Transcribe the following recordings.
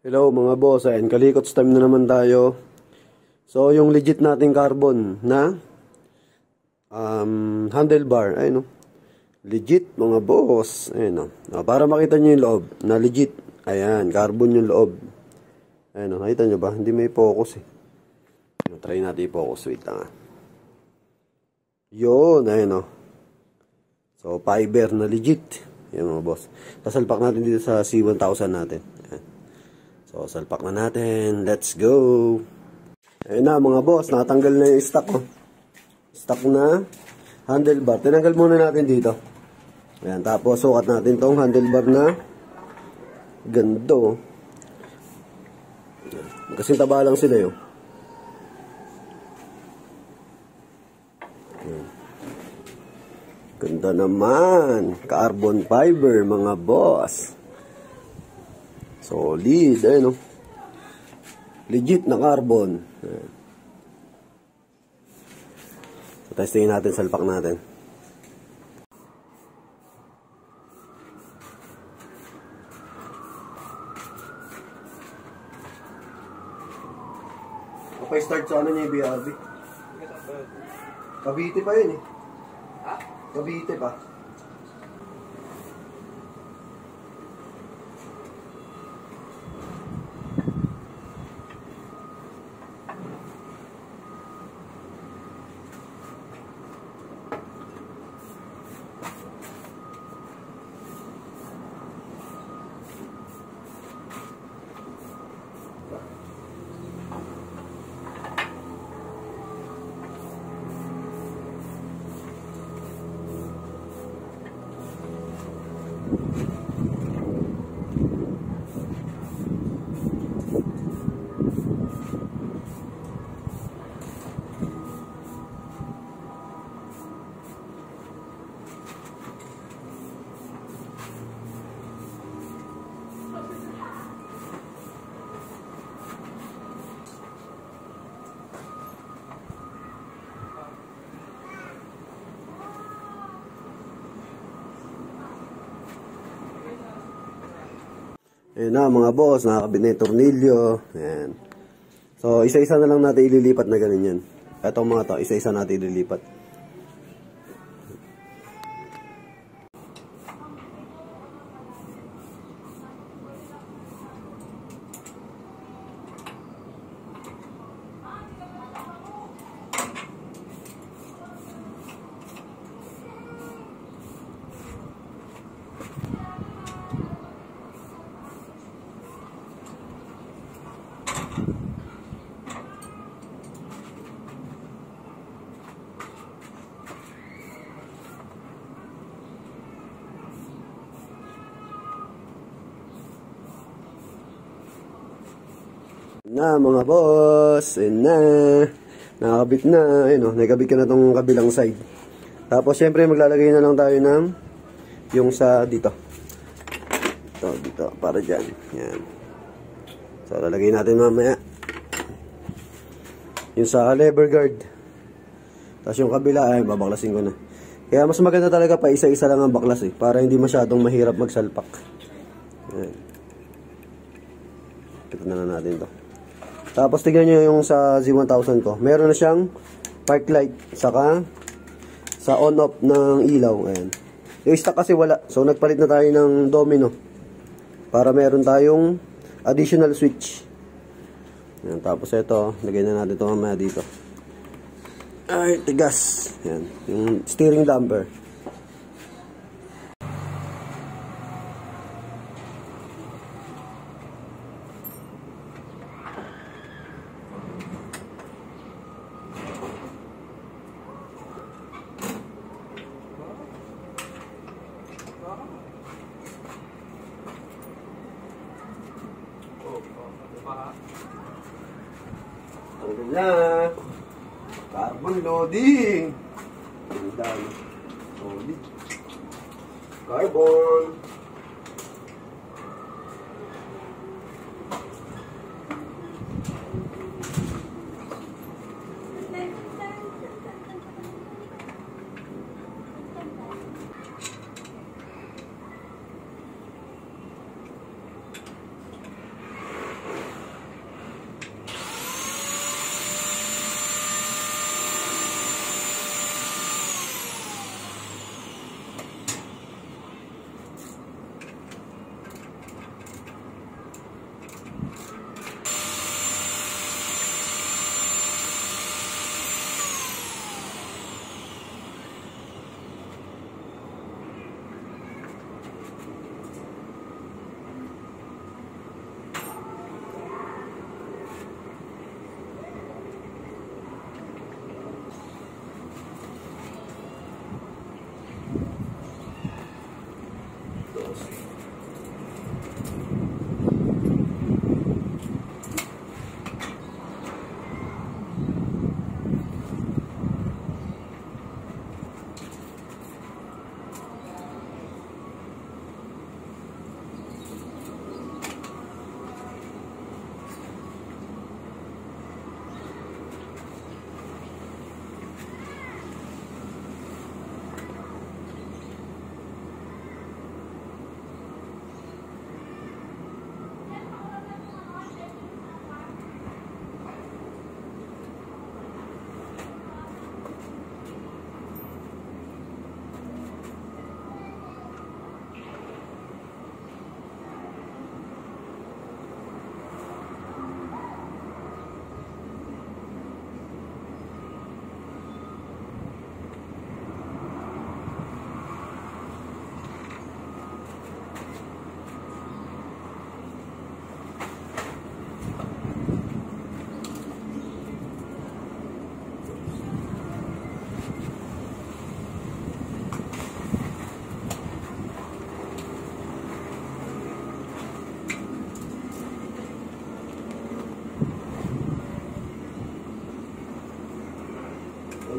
Hello mga boss, ayan, kalikots time na naman tayo. So yung legit nating carbon na handlebar, ayun no. Legit mga boss, ayun no. Para makita nyo yung loob na legit. Ayan, carbon yung loob. Ayun no, nakita nyo ba? Hindi may focus eh. Try natin i-focus, wait lang. Yun, ayun no. So fiber na legit. Yan mga boss. Sasalpak natin dito sa C1000 natin. Ayan. So, salpak na natin. Let's go! Ayun na mga boss, nakatanggal na yung stock. Oh. Stock na handlebar. Tinanggal muna natin dito. Ayan, tapos sukat natin tong handlebar na gando. Kasi taba lang sila yun. Ganda naman. Carbon fiber mga boss. Solid, ayun no. Legit na carbon. So, testingin natin, salpak natin. Okay, start sa ano niya yung BRB? Cavite pa yun eh. Ha? Cavite pa. Ayan na mga boss, nakakabit na yung tornilyo. Ayan. So, isa-isa na lang natin ililipat na ganun yan. Etong mga to, isa-isa natin ililipat. Na mga boss, and na nakakabit na, ayun o, nakabit ka na tong kabilang side. Tapos syempre maglalagay na lang tayo ng yung sa dito. Dito, para dyan. Yan. So lalagay natin mamaya yung sa lever guard. Tapos yung kabila, ay babaklasin ko na. Kaya mas maganda talaga pa isa-isa lang ang baklas eh, para hindi masyadong mahirap magsalpak. Yan. Ito na lang natin to. Tapos tignan nyo yung sa Z1000 ko. Meron na siyang park light. Saka sa on-off ng ilaw. Ayan. Yung stock kasi wala. So nagpalit na tayo ng domino. Para meron tayong additional switch. Ayan. Tapos ito. Lagay na natin ito mamaya dito. Ay, tigas. Ayan. Yung steering damper. Tanggal na. Carbon loading. Ganda. Solid. Carbon.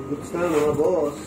Goods na mga boss.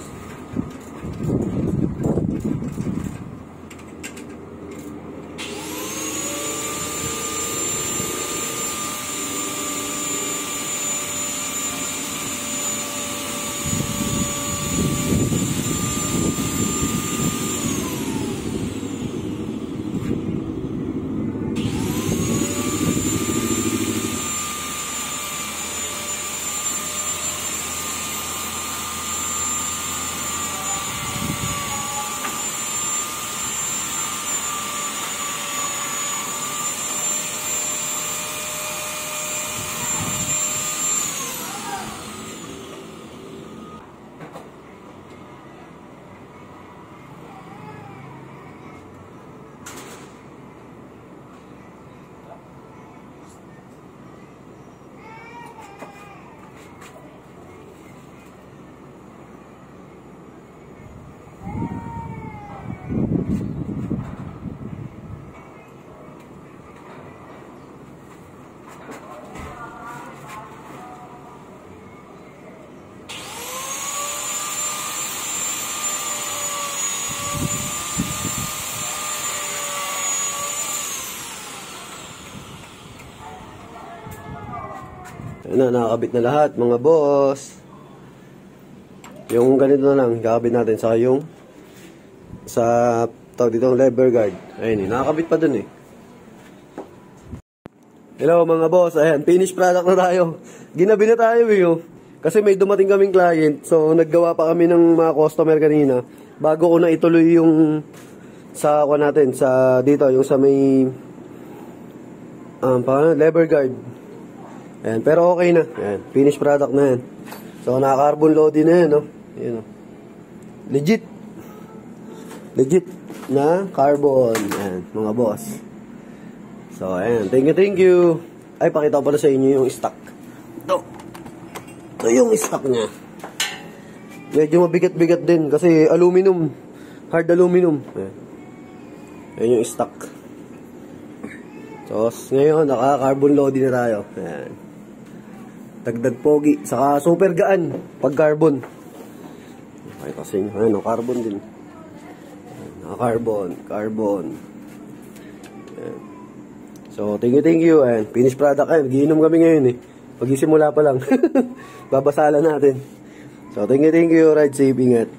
Ayan na, nakakabit na lahat mga boss. Yung ganito na lang, kakabit natin sa yung sa tawag dito lever guard. Ayun, nakakabit pa dun eh. Hello mga boss, ayan, finished product na tayo. Ginabi na tayo eh, oh. Kasi may dumating kaming client, so naggawa pa kami ng mga customer kanina bago ko na ituloy yung sa ako natin, sa dito, yung sa may lever guard. Ayan, pero okay na. Ayan, finished product na yan. So, naka-carbon loading na yan, no? Ayan, no? Legit. Legit na carbon. Ayan, mga boss. So, ayan. Thank you. Ay, pakita ko pala sa inyo yung stock. Ito yung stock niya. Medyo mabigat-bigat din kasi aluminum. Hard aluminum. Ayan. Ayan yung stock. So, ngayon, naka-carbon loading na tayo. Ayan. Dagdag pogi. Saka super gaan pag carbon. Okay, kasi ayun, carbon din. Carbon. Ayan. So, thank you. Ayan, finished product. Ayan, giinom kami ngayon eh. Pag-isimula pa lang. Babasalan natin. So, thank you. Ride safe, ingat.